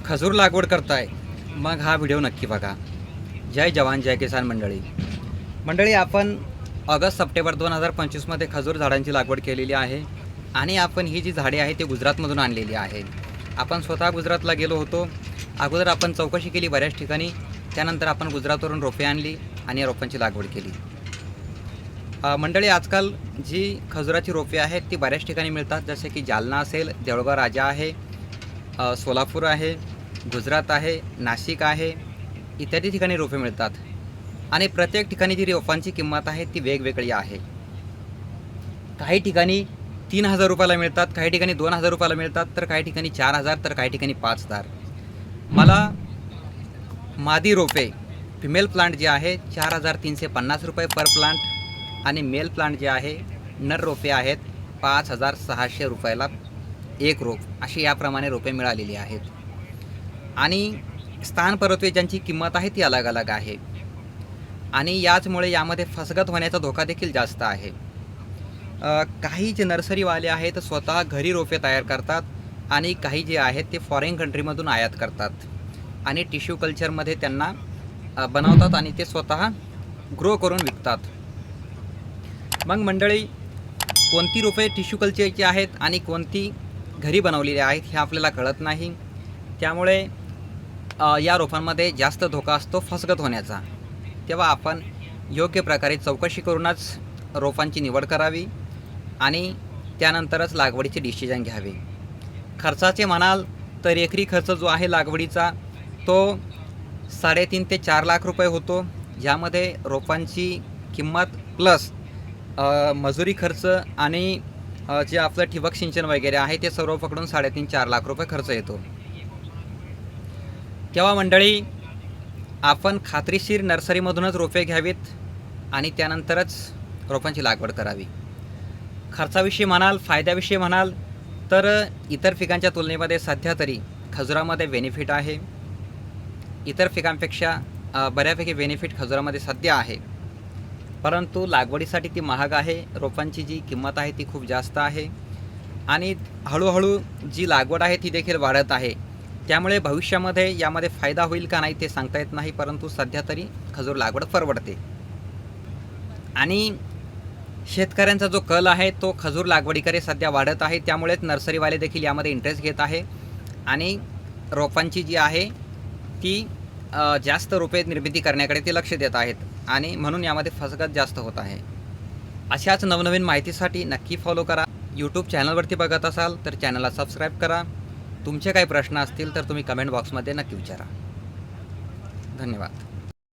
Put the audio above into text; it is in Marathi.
खजूर लागवड करताय मग हा व्हिडिओ नक्की बघा। जय जवान जय किसान मंडळी आपण ऑगस्ट सप्टेंबर 2025 खजूर झाडांची लागवड केलेली आहे आणि आपण ही जी झाडे आहेत ती गुजरातमधून आणलेली आहे। आपण स्वतः गुजरातला गेलो होतो। अगोदर आपण चौकशी केली बऱ्याच ठिकाणी, त्यानंतर आपण गुजरातवरून रोपे आणली आणि या रोपांची लागवड केली। मंडळी आजकाल जी खजुराची रोपे आहेत ती बऱ्याच ठिकाणी मिळतात, जसे की जालना असेल, देऊळगाव राजा आहे, सोलापूर आहे, गुजरात आहे, नाशिक आहे, इत्यादी ठिकाणी रोपे मिळतात आणि प्रत्येक ठिकाणी जी रोपांची किंमत आहे ती वेगवेगळी आहे। काही ठिकाणी 3000 रुपयाला मिळतात, काही ठिकाणी 2000 रुपयाला मिळतात, तर काही ठिकाणी 4000, तर काही ठिकाणी 5000। मला मादी रोपे फिमेल प्लांट जे आहे 4350 रुपये पर प्लांट आणि मेल प्लांट जे आहे नर रोपे आहेत 5600 रुपयाला एक रोप, अशी याप्रमाणे रोपे मिळालेली आहेत। आणि स्थान परत्वे ज्यांची किंमत आहे ती अलग अलग आहे आणि याचमुळे यामध्ये फसगत होण्याचा धोका देखील जास्त आहे। काही जे नर्सरीवाले आहेत स्वतः घरी रोपे तयार करतात आणि काही जे आहेत ते फॉरेन कंट्रीमधून आयात करतात आणि टिश्यू कल्चरमध्ये त्यांना बनवतात आणि ते स्वतः ग्रो करून विकतात। मग मंडळी, कोणती रोपे टिश्यू कल्चरची आहेत आणि कोणती घरी बनवलेली आहेत हे आपल्याला कळत नाही, त्यामुळे या रोपांमध्ये जास्त धोका असतो फसगत होण्याचा। तेव्हा आपण योग्य प्रकारे चौकशी करूनच रोपांची निवड करावी आणि त्यानंतरच लागवडीचे डिसिजन घ्यावे। खर्चाचे म्हणाल तर एकरी खर्च जो आहे लागवडीचा तो 3.5 ते 4 लाख रुपये होतो, ज्यामध्ये रोपांची किंमत प्लस मजुरी खर्च आणि जे आपलं ठिबक सिंचन वगैरे आहे ते सर्व पकडून 3.5-4 लाख रुपये खर्च येतो। तेव्हा मंडळी, आपण खात्रीशीर नर्सरीमधूनच रोपे घ्यावीत आणि त्यानंतरच रोपांची लागवड करावी। खर्चाविषयी म्हणाल, फायद्याविषयी म्हणाल तर इतर पिकांच्या तुलनेमध्ये सध्या तरी खजुरामध्ये बेनिफिट आहे। इतर पिकांपेक्षा बऱ्यापैकी बेनिफिट खजुरामध्ये सध्या आहे, परंतु लागवडीसाठी ती महाग आहे। रोपांची जी किंमत आहे ती खूप जास्त आहे आणि हळूहळू जी लागवड आहे ती देखील वाढत आहे, त्यामुळे भविष्यामध्ये यामध्ये फायदा होईल का नाही ते सांगता येत नाही, परंतु सध्या तरी खजूर लागवड परवडते। आणि शेतकऱ्यांचा जो कल आहे तो खजूर लागवडीकडे सध्या वाढत आहे, त्यामुळेच नर्सरीवाले देखील यामध्ये इंटरेस्ट घेत आहे आणि रोपांची जी आहे ती जास्त रोपे निर्मिती करण्याकडे ते लक्ष देत आहेत आणि म्हणून यामध्ये फसगत जास्त होत आहे। अशाच नवनवीन माहितीसाठी नक्की फॉलो करा। यूट्यूब चॅनलवरती बघत असाल तर चॅनलला सबस्क्राईब करा। तुमचे काही प्रश्न असतील तर तुम्ही कमेंट बॉक्समध्ये नक्की विचारा। धन्यवाद।